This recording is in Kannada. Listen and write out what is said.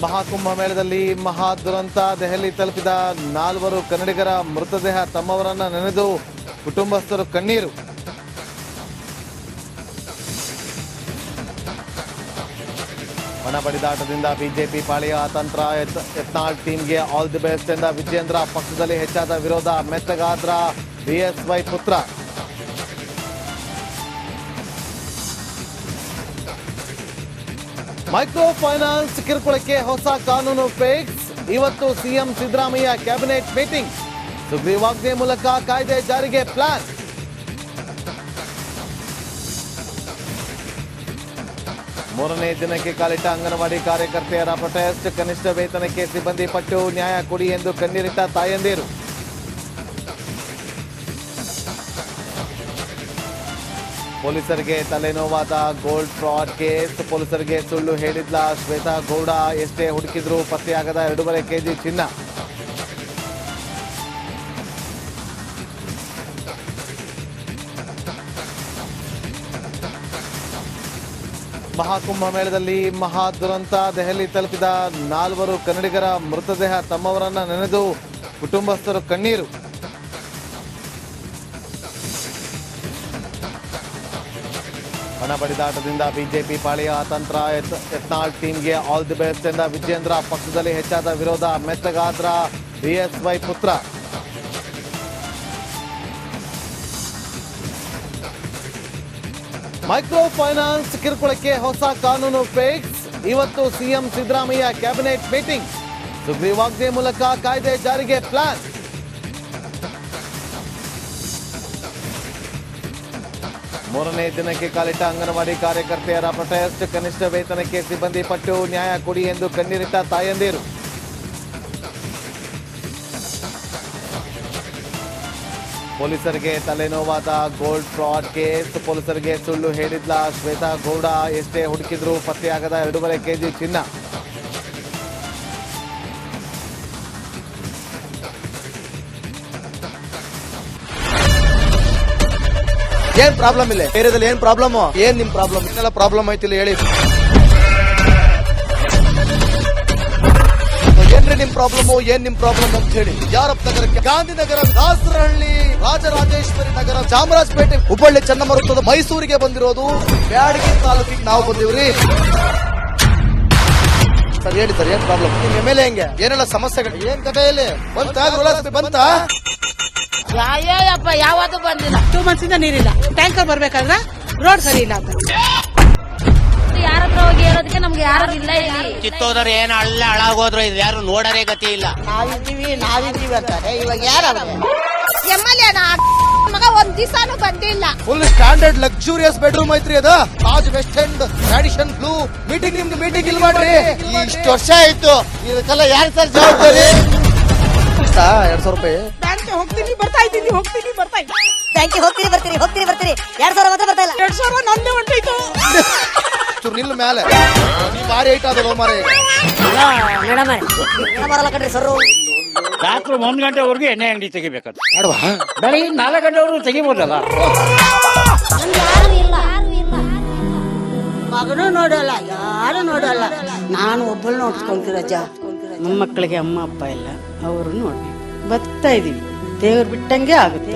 ಮಹಾಕುಂಭ ಮೇಳದಲ್ಲಿ ಮಹಾ ದುರಂತ. ದೆಹಲಿ ತಲುಪಿದ 4 ಕನ್ನಡಿಗರ ಮೃತದೇಹ. ತಮ್ಮವರನ್ನ ನೆನೆದು ಕುಟುಂಬಸ್ಥರು ಕಣ್ಣೀರು. ಹಣ ಬಡಿದಾಟದಿಂದ ಬಿಜೆಪಿ ಪಾಳೆಯ ಅತಂತ್ರ. ಯತ್ನಾಳ್ ಟೀಮ್ಗೆ ಆಲ್ ದಿ ಬೆಸ್ಟ್ ಎಂದ ವಿಜೇಂದ್ರ. ಪಕ್ಷದಲ್ಲಿ ಹೆಚ್ಚಾದ ವಿರೋಧ. ಮೆತ್ತಗಾದ್ರ ಬಿಎಸ್ವೈ ಪುತ್ರ. ಮೈಕ್ರೋ ಫೈನಾನ್ಸ್ ಕಿರುಕುಳಕ್ಕೆ ಹೊಸ ಕಾನೂನು ಫಿಕ್ಸ್. ಇವತ್ತು ಸಿಎಂ ಸಿದ್ದರಾಮಯ್ಯ ಕ್ಯಾಬಿನೆಟ್ ಮೀಟಿಂಗ್. ಸುಗ್ರೀವಾಜ್ಞೆ ಮೂಲಕ ಕಾಯ್ದೆ ಜಾರಿಗೆ ಪ್ಲಾನ್. ಮೂರನೇ ದಿನಕ್ಕೆ ಕಾಲಿಟ್ಟ ಅಂಗನವಾಡಿ ಕಾರ್ಯಕರ್ತೆಯರ ಪ್ರೊಟೆಸ್ಟ್. ಕನಿಷ್ಠ ವೇತನಕ್ಕೆ ಸಿಬ್ಬಂದಿ ಪಟ್ಟು. ನ್ಯಾಯ ಕೊಡಿ ಎಂದು ಕಣ್ಣೀರಿಟ್ಟ ತಾಯಂದಿರು. ಪೊಲೀಸರಿಗೆ ತಲೆನೋವಾದ ಗೋಲ್ಡ್ ಫ್ರಾಡ್ ಕೇಸ್. ಪೊಲೀಸರಿಗೆ ಸುಳ್ಳು ಹೇಳಿದ್ಲ ಶ್ವೇತಾ ಗೌಡ. ಎಷ್ಟೇ ಹುಡುಕಿದ್ರೂ ಪತ್ತೆಯಾಗದ 2.5 ಕೆಜಿ ಚಿನ್ನ. ಮಹಾಕುಂಭ ಮೇಳದಲ್ಲಿ ಮಹಾ ದುರಂತ. ದೆಹಲಿ ತಲುಪಿದ 4 ಕನ್ನಡಿಗರ ಮೃತದೇಹ. ತಮ್ಮವರನ್ನ ನೆನೆದು ಕುಟುಂಬಸ್ಥರು ಕಣ್ಣೀರು. ಹಣ ಬಡಿದಾಟದಿಂದ ಬಿಜೆಪಿ ಪಾಳೆಯ ಅತಂತ್ರ. ಯತ್ನಾಳ್ ಟೀಮ್ಗೆ ಆಲ್ ದಿ ಬೆಸ್ಟ್ ಎಂದ ವಿಜೇಂದ್ರ. ಪಕ್ಷದಲ್ಲಿ ಹೆಚ್ಚಾದ ವಿರೋಧ. ಮೆತ್ತಗಾದ್ರ ಬಿಎಸ್ವೈ ಪುತ್ರ. ಮೈಕ್ರೋ ಫೈನಾನ್ಸ್ ಕಿರುಕುಳಕ್ಕೆ ಹೊಸ ಕಾನೂನು ಫಿಕ್ಸ್. ಇವತ್ತು ಸಿಎಂ ಸಿದ್ದರಾಮಯ್ಯ ಕ್ಯಾಬಿನೆಟ್ ಮೀಟಿಂಗ್. ಸುಗ್ರೀವಾಜ್ಞೆ ಮೂಲಕ ಕಾಯ್ದೆ ಜಾರಿಗೆ ಪ್ಲಾನ್. ಮೂರನೇ ದಿನಕ್ಕೆ ಕಾಲಿಟ್ಟ ಅಂಗನವಾಡಿ ಕಾರ್ಯಕರ್ತೆಯರ ಪ್ರೊಟೆಸ್ಟ್. ಕನಿಷ್ಠ ವೇತನಕ್ಕೆ ಸಿಬ್ಬಂದಿ ಪಟ್ಟು. ನ್ಯಾಯ ಕೊಡಿ ಎಂದು ಕಣ್ಣೀರಿಟ್ಟ ತಾಯಂದಿರು. ಪೊಲೀಸರಿಗೆ ತಲೆನೋವಾದ ಗೋಲ್ಡ್ ಫ್ರಾಡ್ ಕೇಸ್. ಪೊಲೀಸರಿಗೆ ಸುಳ್ಳು ಹೇಳಿದ್ಲ ಶ್ವೇತಾ ಗೌಡ. ಎಷ್ಟೇ ಹುಡುಕಿದ್ರೂ ಪತ್ತೆಯಾಗದ 2.5 ಕೆಜಿ ಚಿನ್ನ. ಏನ್ ಪ್ರಾಬ್ಲಮ್ ಇಲ್ಲ ಏರಿಯಾದಲ್ಲಿ? ಏನ್ ಪ್ರಾಬ್ಲಮ್? ಏನ್ ನಿಮ್ ಪ್ರಾಬ್ಲಮ್? ಏನೆಲ್ಲ ಪ್ರಾಬ್ಲಮ್ ಐತಿಲ್ಲ ಹೇಳಿ. ಏನ್ರಿ ನಿಮ್ ಪ್ರಾಬ್ಲಮ್? ಏನ್ ನಿಮ್ ಪ್ರಾಬ್ಲಮ್ ಅಂತ ಹೇಳಿ. ಯಾರಪ್ಪ ನಗರಕ್ಕೆ? ಗಾಂಧಿನಗರ, ದಾಸರಹಳ್ಳಿ, ರಾಜರಾಜೇಶ್ವರಿ ನಗರ, ಚಾಮರಾಜಪೇಟೆ, ಹುಬ್ಬಳ್ಳಿ, ಚನ್ನಮರುತ್ತದ, ಮೈಸೂರಿಗೆ ಬಂದಿರೋದು. ಬ್ಯಾಡಗಿ ತಾಲೂಕಿಗೆ ನಾವು ಬಂದಿವ್ರಿ. ಸರ್ ಹೇಳಿ ಸರ್, ಏನ್ ಪ್ರಾಬ್ಲಮ್? ನಿಮ್ ಎಮ್ಎಲ್ಎ ಹೆಂಗೆ? ಏನೆಲ್ಲ ಸಮಸ್ಯೆಗಳು? ಏನ್ ಕಥೆ ಇಲ್ಲಿ ಬಂತ? ಅಯ್ಯಪ್ಪ ಯಾವತ್ತೂ ಬಂದಿಲ್ಲ. 2 months ಇಂದ ನೀರಿಲ್ಲ. ಟ್ಯಾಂಕರ್ ಬರ್ಬೇಕಾದ್ರೆ ರೋಡ್ ಸರಿ ಇಲ್ಲ ಅಂತ ಯಾರ ಹತ್ರ ಹೋಗಿ ಹೇಳೋದಕ್ಕೆ ನಮ್ಗೆ ಯಾರು ಇಲ್ಲ. ಇಲ್ಲಿ ಕಿತ್ತೋದ್ರ ಏನ್ ಹಾಳಾಗೋದ್ರು ಇದು ಯಾರು ನೋಡರೇ ಗತಿ ಇಲ್ಲ. ನಾವಿದ್ದೀವಿ ಅಂತಾರೆ. ಇವಾಗ ಯಾರು ಎಮ್ಎಲ್ಎ ಮಗ ಒಂದ್ ದಿವಸನೂ ಬಂದಿಲ್ಲ. ಫುಲ್ ಸ್ಟ್ಯಾಂಡರ್ಡ್ ಲಕ್ಸುರಿಯಸ್ ಬೆಡ್ರೂಮ್ ಐತ್ರಿ ಅದ. Taj west end, Radisson Blu. Meeting ನಿಮ್ದು ಮೀಟಿಂಗ್ ಇಲ್ಲಿ ಮಾಡ್ರಿ. ಇಷ್ಟು ವರ್ಷ ಆಯ್ತು, ಇದಕ್ಕೆಲ್ಲ ಯಾರು ಸರ್ ಜವಾಬ್ದಾರಿ? 200 ರೂಪಾಯಿ ಬ್ಯಾಂಕ್ಗೆ ಹೋಗ್ತೀನಿ ಬರ್ತಾ ಇದ್ದೀನಿ. ಬ್ಯಾಂಕ್ಗೆ ಹೋಗ್ತೀರಿ ಬರ್ತೀರಿ 2000 ಮತ್ತೆ ಬರ್ತಾ ಇಲ್ಲ. 2000 ನಂದೇ ಹೊಂಟೋಯ್ತು. ನಿಲ್ ಮೇಲೆ ಭಾರಿ ಐಟ್ ಅದಲ್ಲ ಮಾರ. ಬರಲ್ಲ ಕಣ್ರಿ ಸರ್. ರಾತ್ರಿ 1 ಗಂಟೆವರೆಗೂ ಎಣ್ಣೆ ಅಂಗಡಿ ತೆಗಿಬೇಕಂತ. ಬೆಳಿಗ್ಗೆ 4 ಗಂಟೆವರೆಗೂ ತೆಗಿಬೋದಲ್ಲ. ಮಗನೂ ನೋಡಲ್ಲ, ಯಾರು ನೋಡಲ್ಲ. ನಾನು ಒಬ್ಬಳು ನೋಡ್ಕೊಂತೀರಜ್ಜ. ಮೊಮ್ಮಕ್ಕಳಿಗೆ ಅಮ್ಮ ಅಪ್ಪ ಇಲ್ಲ, ಅವರು ನೋಡ್ಬೇಕು. ಬರ್ತಾ ಇದೀವಿ. ದೇವ್ರು ಬಿಟ್ಟಂಗೆ ಆಗುತ್ತೆ.